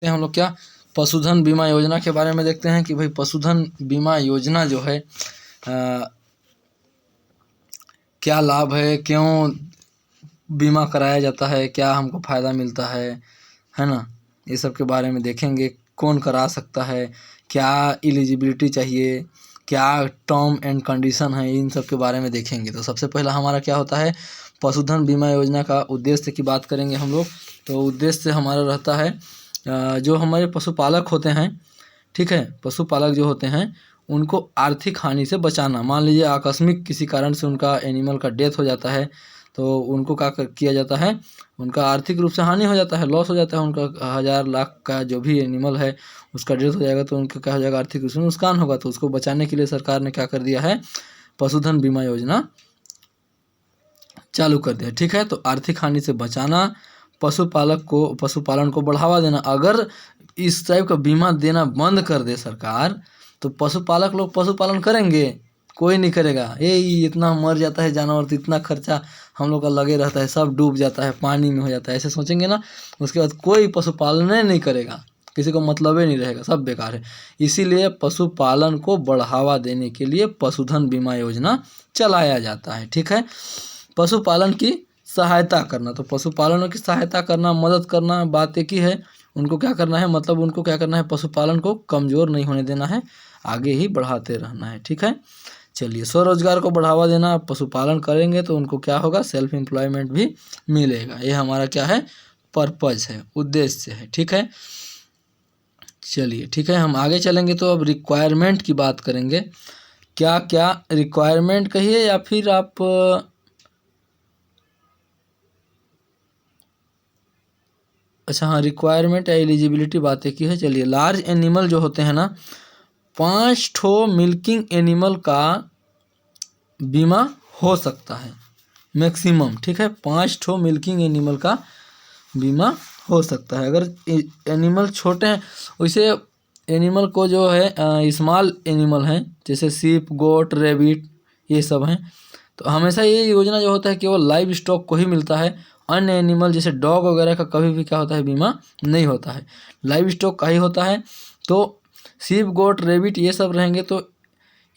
हम लोग क्या पशुधन बीमा योजना के बारे में देखते हैं कि भाई पशुधन बीमा योजना जो है क्या लाभ है, क्यों बीमा कराया जाता है, क्या हमको फ़ायदा मिलता है ना। ये सब के बारे में देखेंगे, कौन करा सकता है, क्या एलिजिबिलिटी चाहिए, क्या टर्म एंड कंडीशन है, इन सब के बारे में देखेंगे। तो सबसे पहला हमारा क्या होता है, पशुधन बीमा योजना का उद्देश्य की बात करेंगे हम लोग। तो उद्देश्य हमारा रहता है जो हमारे पशुपालक होते हैं, ठीक है, पशुपालक जो होते हैं उनको आर्थिक हानि से बचाना। मान लीजिए आकस्मिक किसी कारण से उनका एनिमल का डेथ हो जाता है, तो उनको क्या किया जाता है, उनका आर्थिक रूप से हानि हो जाता है, लॉस हो जाता है, उनका 1000 लाख का जो भी एनिमल है उसका डेथ हो जाएगा, तो उनका क्या हो जाएगा, आर्थिक रूप से नुकसान होगा। तो उसको बचाने के लिए सरकार ने क्या कर दिया है, पशुधन बीमा योजना चालू कर दिया, ठीक है। तो आर्थिक हानि से बचाना, पशुपालन को बढ़ावा देना। अगर इस टाइप का बीमा देना बंद कर दे सरकार, तो पशुपालक लोग पशुपालन करेंगे, कोई नहीं करेगा। इतना मर जाता है जानवर, तो इतना खर्चा हम लोग का लगे रहता है, सब डूब जाता है, पानी में हो जाता है, ऐसे सोचेंगे ना, उसके बाद कोई पशुपालन नहीं करेगा, किसी को मतलब ही नहीं रहेगा, सब बेकार है। इसीलिए पशुपालन को बढ़ावा देने के लिए पशुधन बीमा योजना चलाया जाता है, ठीक है। पशुपालन की सहायता करना, तो पशुपालनों की सहायता करना, मदद करना, बात एक ही है। उनको क्या करना है, मतलब उनको क्या करना है, पशुपालन को कमज़ोर नहीं होने देना है, आगे ही बढ़ाते रहना है, ठीक है। चलिए, स्वरोजगार को बढ़ावा देना, पशुपालन करेंगे तो उनको क्या होगा, सेल्फ एम्प्लॉयमेंट भी मिलेगा। ये हमारा क्या है, पर्पज़ है, उद्देश्य है, ठीक है। चलिए ठीक है, हम आगे चलेंगे तो अब रिक्वायरमेंट की बात करेंगे। क्या क्या रिक्वायरमेंट कहिए, या फिर आप अच्छा हाँ, रिक्वायरमेंट या एलिजिबिलिटी बात एक ही है। चलिए, लार्ज एनिमल जो होते हैं ना, 5 ठो मिल्किंग एनिमल का बीमा हो सकता है मैक्सिमम, ठीक है। 5 ठो मिल्किंग एनिमल का बीमा हो सकता है। अगर एनिमल छोटे हैं, वैसे एनिमल को जो है स्मॉल एनिमल हैं, जैसे सीप, गोट, रेबिट, ये सब हैं, तो हमेशा ये योजना जो होता है केवल लाइव स्टॉक को ही मिलता है। अन्य एनिमल जैसे डॉग वगैरह का कभी भी क्या होता है, बीमा नहीं होता है, लाइव स्टॉक का ही होता है। तो सीप, गोट, रेबिट ये सब रहेंगे तो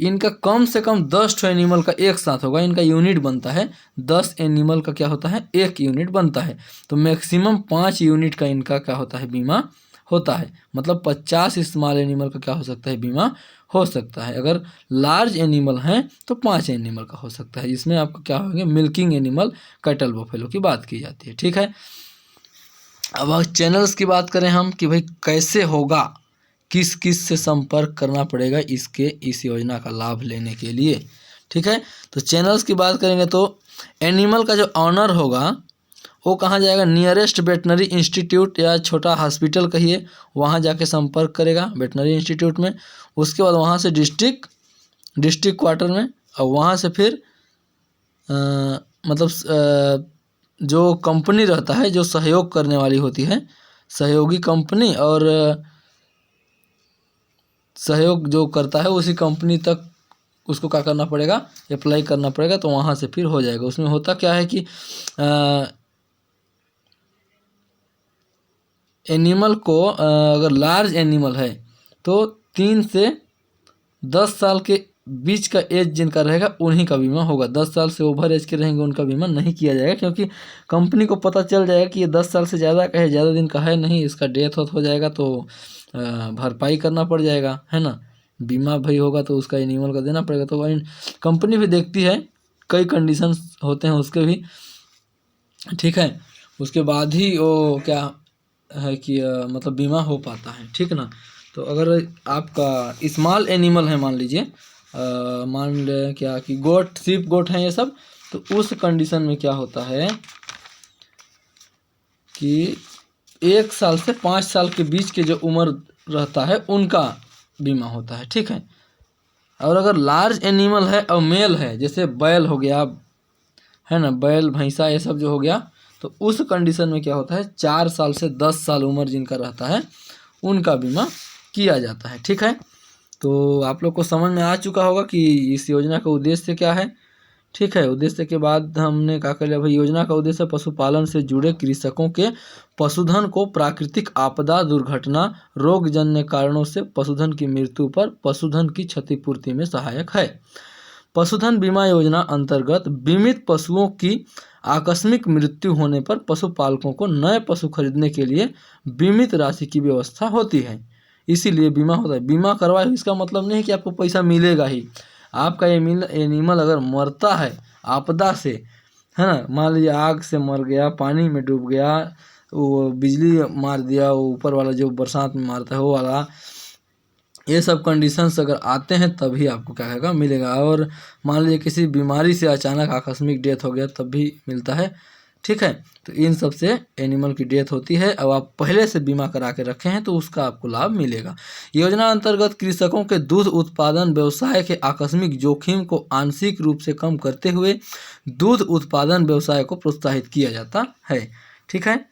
इनका कम से कम 10 ठो एनिमल का एक साथ होगा, इनका यूनिट बनता है, 10 एनिमल का क्या होता है, एक यूनिट बनता है। तो मैक्सिमम 5 यूनिट का इनका क्या होता है, बीमा होता है। मतलब 50 स्मॉल एनिमल का क्या हो सकता है, बीमा हो सकता है। अगर लार्ज एनिमल हैं तो 5 एनिमल का हो सकता है, जिसमें आपको क्या होंगे, मिल्किंग एनिमल, कैटल, बफेलो की बात की जाती है, ठीक है। अब चैनल्स की बात करें हम कि भाई कैसे होगा, किस किस से संपर्क करना पड़ेगा इस योजना का लाभ लेने के लिए, ठीक है। तो चैनल्स की बात करेंगे तो एनिमल का जो ऑनर होगा वो कहाँ जाएगा, नियरेस्ट वेटनरी इंस्टीट्यूट या छोटा हॉस्पिटल कहिए, वहाँ जाके संपर्क करेगा वेटनरी इंस्टीट्यूट में। उसके बाद वहाँ से डिस्ट्रिक्ट क्वार्टर में, और वहाँ से फिर मतलब जो कंपनी रहता है, जो सहयोग करने वाली होती है, सहयोगी कंपनी, और सहयोग जो करता है उसी कंपनी तक उसको क्या करना पड़ेगा, अप्लाई करना पड़ेगा, तो वहाँ से फिर हो जाएगा। उसमें होता क्या है कि एनिमल को अगर लार्ज एनिमल है तो 3 से 10 साल के बीच का एज जिनका रहेगा उन्हीं का बीमा होगा। 10 साल से ओवर एज के रहेंगे उनका बीमा नहीं किया जाएगा, क्योंकि कंपनी को पता चल जाएगा कि ये 10 साल से ज़्यादा का है, ज़्यादा दिन का है नहीं, इसका डेथ हो जाएगा तो भरपाई करना पड़ जाएगा, है ना। बीमा भाई होगा तो उसका एनिमल का देना पड़ेगा। तो कंपनी भी देखती है, कई कंडीशंस होते हैं उसके भी, ठीक है। उसके बाद ही वो क्या है कि मतलब बीमा हो पाता है, ठीक ना। तो अगर आपका स्मॉल एनिमल है, मान लीजिए मान लें क्या कि गोट, सीप, गोट हैं ये सब, तो उस कंडीशन में क्या होता है कि 1 साल से 5 साल के बीच के जो उम्र रहता है उनका बीमा होता है, ठीक है। और अगर लार्ज एनिमल है और मेल है, जैसे बैल हो गया, है ना, बैल, भैंसा, ये सब जो हो गया, तो उस कंडीशन में क्या होता है, 4 साल से 10 साल उम्र जिनका रहता है उनका बीमा किया जाता है, ठीक है। तो आप लोग को समझ में आ चुका होगा कि इस योजना का उद्देश्य क्या है, ठीक है। उद्देश्य के बाद हमने क्या कर लिया भाई, योजना का उद्देश्य पशुपालन से जुड़े कृषकों के पशुधन को प्राकृतिक आपदा, दुर्घटना, रोगजन्य कारणों से पशुधन की मृत्यु पर पशुधन की क्षतिपूर्ति में सहायक है। पशुधन बीमा योजना अंतर्गत बीमित पशुओं की आकस्मिक मृत्यु होने पर पशुपालकों को नए पशु खरीदने के लिए बीमित राशि की व्यवस्था होती है। इसीलिए बीमा होता है। बीमा करवाए इसका मतलब नहीं है कि आपको पैसा मिलेगा ही। आपका एनिमल अगर मरता है आपदा से, है ना, मान लीजिए आग से मर गया, पानी में डूब गया, वो बिजली मार दिया, वो ऊपर वाला जो बरसात में मारता है वो वाला, ये सब कंडीशंस अगर आते हैं तभी आपको क्या कहेगा मिलेगा। और मान लीजिए किसी बीमारी से अचानक आकस्मिक डेथ हो गया तब भी मिलता है। ठीक है, तो इन सब से एनिमल की डेथ होती है। अब आप पहले से बीमा करा के रखे हैं तो उसका आपको लाभ मिलेगा। योजना अंतर्गत कृषकों के दूध उत्पादन व्यवसाय के आकस्मिक जोखिम को आंशिक रूप से कम करते हुए दूध उत्पादन व्यवसाय को प्रोत्साहित किया जाता है। ठीक है,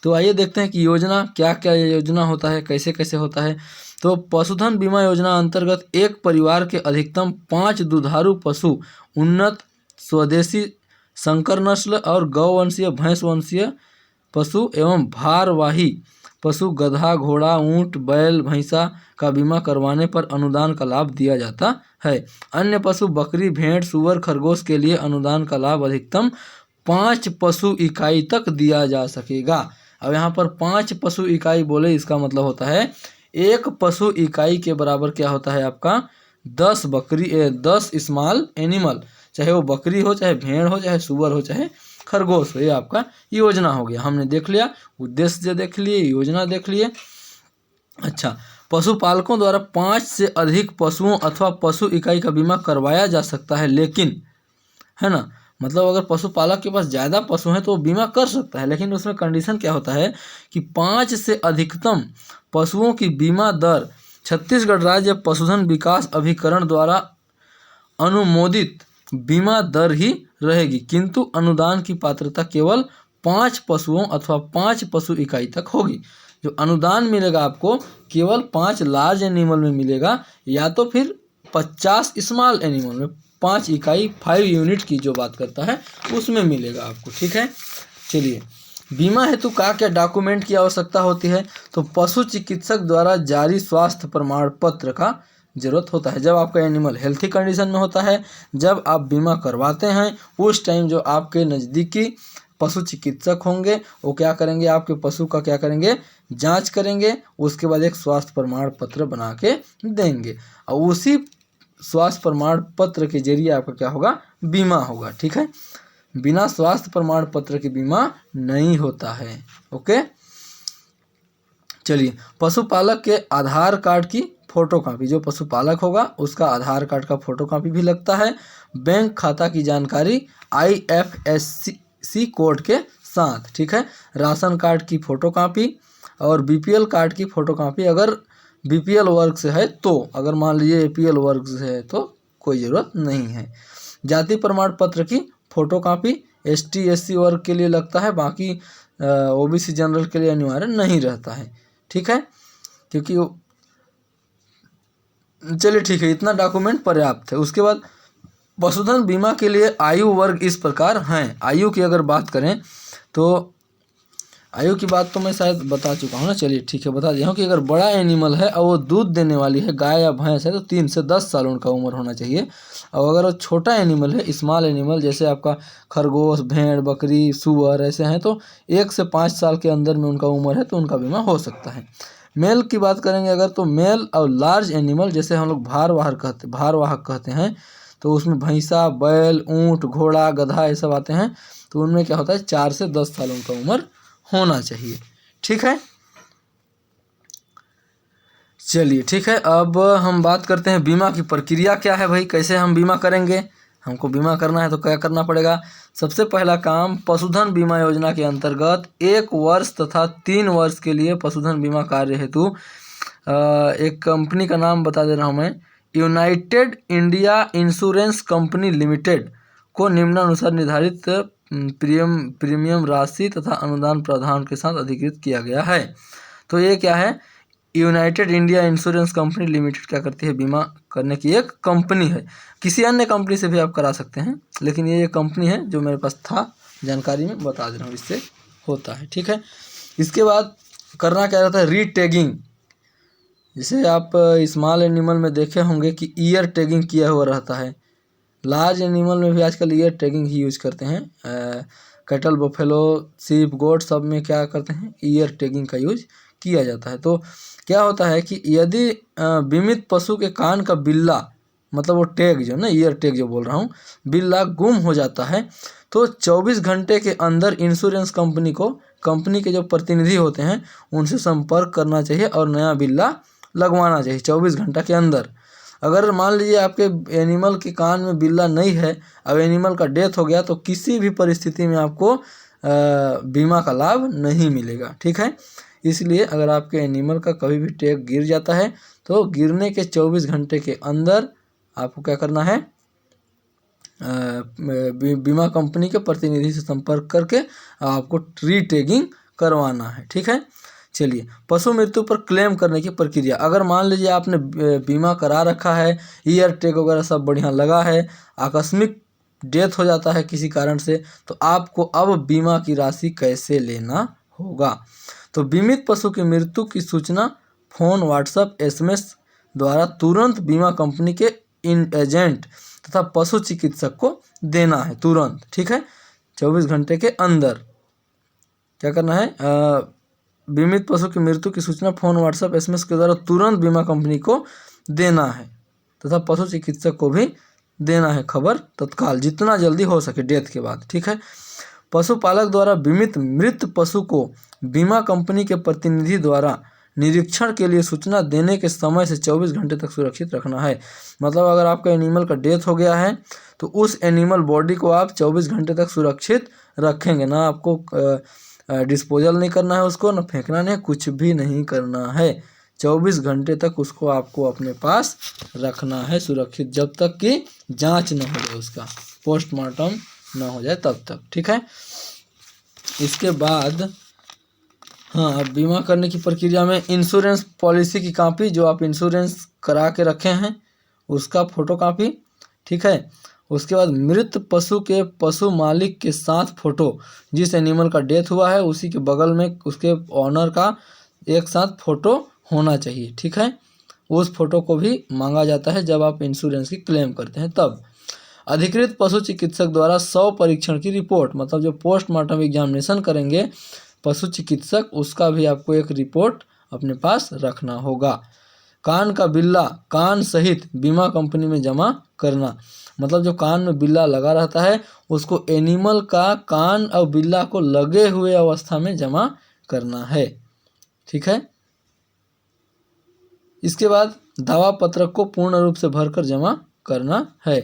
तो आइए देखते हैं कि योजना क्या क्या योजना होता है, कैसे कैसे होता है। तो पशुधन बीमा योजना अंतर्गत एक परिवार के अधिकतम 5 दुधारू पशु, उन्नत स्वदेशी संकर नस्ल और गौवंशीय भैंस वंशीय पशु एवं भारवाही पशु गधा, घोड़ा, ऊंट, बैल, भैंसा का बीमा करवाने पर अनुदान का लाभ दिया जाता है। अन्य पशु बकरी, भेड़, सूअर, खरगोश के लिए अनुदान का लाभ अधिकतम 5 पशु इकाई तक दिया जा सकेगा। अब यहाँ पर 5 पशु इकाई बोले, इसका मतलब होता है एक पशु इकाई के बराबर क्या होता है आपका 10 बकरी 10 स्मॉल एनिमल, चाहे वो बकरी हो, चाहे भेड़ हो, चाहे सूअर हो, चाहे खरगोश हो। ये आपका योजना हो गया। हमने देख लिया, उद्देश्य देख लिए, योजना देख लिए। अच्छा, पशुपालकों द्वारा 5 से अधिक पशुओं अथवा पशु इकाई का बीमा करवाया जा सकता है, लेकिन, है ना, मतलब अगर पशुपालक के पास ज़्यादा पशु हैं तो वो बीमा कर सकता है, लेकिन उसमें कंडीशन क्या होता है कि 5 से अधिकतम पशुओं की बीमा दर छत्तीसगढ़ राज्य पशुधन विकास अभिकरण द्वारा अनुमोदित बीमा दर ही रहेगी, किंतु अनुदान की पात्रता केवल 5 पशुओं अथवा 5 पशु इकाई तक होगी। जो अनुदान मिलेगा आपको केवल 5 लार्ज एनिमल में मिलेगा, या तो फिर 50 स्मॉल एनिमल में, 5 इकाई 5 यूनिट की जो बात करता है उसमें मिलेगा आपको। ठीक है, चलिए, बीमा हेतु क्या क्या डॉक्यूमेंट की आवश्यकता होती है। तो पशु चिकित्सक द्वारा जारी स्वास्थ्य प्रमाण पत्र का जरूरत होता है जब आपका एनिमल हेल्थी कंडीशन में होता है। जब आप बीमा करवाते हैं उस टाइम जो आपके नज़दीकी पशु चिकित्सक होंगे वो क्या करेंगे, आपके पशु का क्या करेंगे, जांच करेंगे, उसके बाद एक स्वास्थ्य प्रमाण पत्र बना के देंगे, और उसी स्वास्थ्य प्रमाण पत्र के जरिए आपका क्या होगा, बीमा होगा। ठीक है, बिना स्वास्थ्य प्रमाण पत्र के बीमा नहीं होता है। ओके, चलिए, पशुपालक के आधार कार्ड की फोटोकॉपी, जो पशुपालक होगा उसका आधार कार्ड का फोटोकॉपी भी लगता है। बैंक खाता की जानकारी IFSC कोड के साथ। ठीक है, राशन कार्ड की फोटोकॉपी और BPL कार्ड की फोटोकॉपी अगर BPL वर्ग से है तो, अगर मान लीजिए APL वर्ग से है तो कोई ज़रूरत नहीं है। जाति प्रमाण पत्र की फोटोकॉपी ST SC वर्ग के लिए लगता है, बाकी OBC जनरल के लिए अनिवार्य नहीं रहता है। ठीक है, क्योंकि चलिए ठीक है, इतना डॉक्यूमेंट पर्याप्त है। उसके बाद पशुधन बीमा के लिए आयु वर्ग इस प्रकार हैं। आयु की अगर बात करें तो आयु की बात तो मैं शायद बता चुका हूँ ना, चलिए ठीक है, बता दिया हूँ कि अगर बड़ा एनिमल है और वो दूध देने वाली है, गाय या भैंस है, तो 3 से 10 साल उनका उम्र होना चाहिए। और अगर वो छोटा एनिमल है, स्मॉल एनिमल, जैसे आपका खरगोश, भेड़, बकरी, सूअर ऐसे हैं, तो 1 से 5 साल के अंदर में उनका उम्र है तो उनका बीमा हो सकता है। मेल की बात करेंगे अगर, तो मेल और लार्ज एनिमल जैसे हम लोग भारवाहक कहते हैं, तो उसमें भैंसा, बैल, ऊंट, घोड़ा, गधा ये सब आते हैं, तो उनमें क्या होता है 4 से 10 साल उनका उम्र होना चाहिए। ठीक है, चलिए ठीक है, अब हम बात करते हैं बीमा की प्रक्रिया क्या है भाई, कैसे हम बीमा करेंगे। हमको बीमा करना है तो क्या करना पड़ेगा। सबसे पहला काम, पशुधन बीमा योजना के अंतर्गत 1 वर्ष तथा 3 वर्ष के लिए पशुधन बीमा कार्य हेतु एक कंपनी का नाम बता दे रहा हूँ मैं, United India insurance company limited को निम्नानुसार निर्धारित प्रीमियम राशि तथा अनुदान प्रावधान के साथ अधिकृत किया गया है। तो ये क्या है, United India insurance company limited क्या करती है, बीमा करने की एक कंपनी है। किसी अन्य कंपनी से भी आप करा सकते हैं, लेकिन ये कंपनी है जो मेरे पास था जानकारी में बता दे रहा हूँ, इससे होता है। ठीक है, इसके बाद करना क्या रहता है, रीटैगिंग। जैसे आप स्मॉल एनिमल में देखे होंगे कि ईयर टैगिंग किया हुआ रहता है, लार्ज एनिमल में भी आजकल ईयर टैगिंग ही यूज करते हैं। कैटल, बफेलो, सीप, गोट सब में क्या करते हैं, ईयर टैगिंग का यूज किया जाता है। तो क्या होता है कि यदि बीमित पशु के कान का बिल्ला, मतलब वो टैग जो ना, ईयर टैग जो बोल रहा हूँ, बिल्ला गुम हो जाता है तो 24 घंटे के अंदर इंश्योरेंस कंपनी को, कंपनी के जो प्रतिनिधि होते हैं उनसे संपर्क करना चाहिए और नया बिल्ला लगवाना चाहिए 24 घंटा के अंदर। अगर मान लीजिए आपके एनिमल के कान में बिल्ला नहीं है, अब एनिमल का डेथ हो गया, तो किसी भी परिस्थिति में आपको बीमा का लाभ नहीं मिलेगा। ठीक है, इसलिए अगर आपके एनिमल का कभी भी टैग गिर जाता है तो गिरने के 24 घंटे के अंदर आपको क्या करना है, बीमा कंपनी के प्रतिनिधि से संपर्क करके आपको रीटैगिंग करवाना है। ठीक है, चलिए पशु मृत्यु पर क्लेम करने की प्रक्रिया। अगर मान लीजिए आपने बीमा करा रखा है, ईयर टैग वगैरह सब बढ़िया लगा है, आकस्मिक डेथ हो जाता है किसी कारण से, तो आपको अब बीमा की राशि कैसे लेना होगा। तो बीमित पशु की मृत्यु की सूचना फोन, व्हाट्सएप, SMS द्वारा तुरंत बीमा कंपनी के इन एजेंट तथा पशु चिकित्सक को देना है तुरंत। ठीक है, 24 घंटे के अंदर क्या करना है, बीमित पशु की मृत्यु की सूचना फोन, व्हाट्सएप, SMS के द्वारा तुरंत बीमा कंपनी को देना है तथा पशु चिकित्सक को भी देना है खबर तत्काल, जितना जल्दी हो सके डेथ के बाद। ठीक है, पशुपालक द्वारा बीमित मृत पशु को बीमा कंपनी के प्रतिनिधि द्वारा निरीक्षण के लिए सूचना देने के समय से 24 घंटे तक सुरक्षित रखना है। मतलब अगर आपका एनिमल का डेथ हो गया है तो उस एनिमल बॉडी को आप 24 घंटे तक सुरक्षित रखेंगे, ना आपको डिस्पोजल नहीं करना है उसको, ना फेंकना नहीं, कुछ भी नहीं करना है। 24 घंटे तक उसको आपको अपने पास रखना है सुरक्षित, जब तक कि जांच न हो जाए, उसका पोस्टमार्टम ना हो जाए तब तक। ठीक है, इसके बाद हाँ, अब बीमा करने की प्रक्रिया में इंश्योरेंस पॉलिसी की कॉपी, जो आप इंश्योरेंस करा के रखे हैं उसका फोटो कॉपी। ठीक है, उसके बाद मृत पशु के पशु मालिक के साथ फोटो, जिस एनिमल का डेथ हुआ है उसी के बगल में उसके ऑनर का एक साथ फोटो होना चाहिए। ठीक है, उस फोटो को भी मांगा जाता है जब आप इंश्योरेंस की क्लेम करते हैं तब। अधिकृत पशु चिकित्सक द्वारा 100 परीक्षण की रिपोर्ट, मतलब जो पोस्टमार्टम एग्जामिनेशन करेंगे पशु चिकित्सक, उसका भी आपको एक रिपोर्ट अपने पास रखना होगा। कान का बिल्ला कान सहित बीमा कंपनी में जमा करना, मतलब जो कान में बिल्ला लगा रहता है उसको एनिमल का कान और बिल्ला को लगे हुए अवस्था में जमा करना है। ठीक है, इसके बाद दावा पत्रक को पूर्ण रूप से भरकर जमा करना है,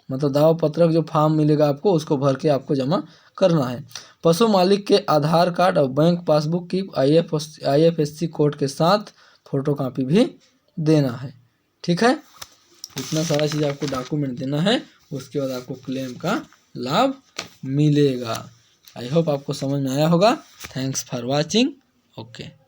मतलब दावा पत्रक जो फॉर्म मिलेगा आपको उसको भर के आपको जमा करना है। पशु मालिक के आधार कार्ड और बैंक पासबुक की IFSC कोड के साथ फोटो कॉपी भी देना है। ठीक है, इतना सारा चीज़ आपको डॉक्यूमेंट देना है, उसके बाद आपको क्लेम का लाभ मिलेगा। आई होप आपको समझ में आया होगा। Thanks for watching. ओके।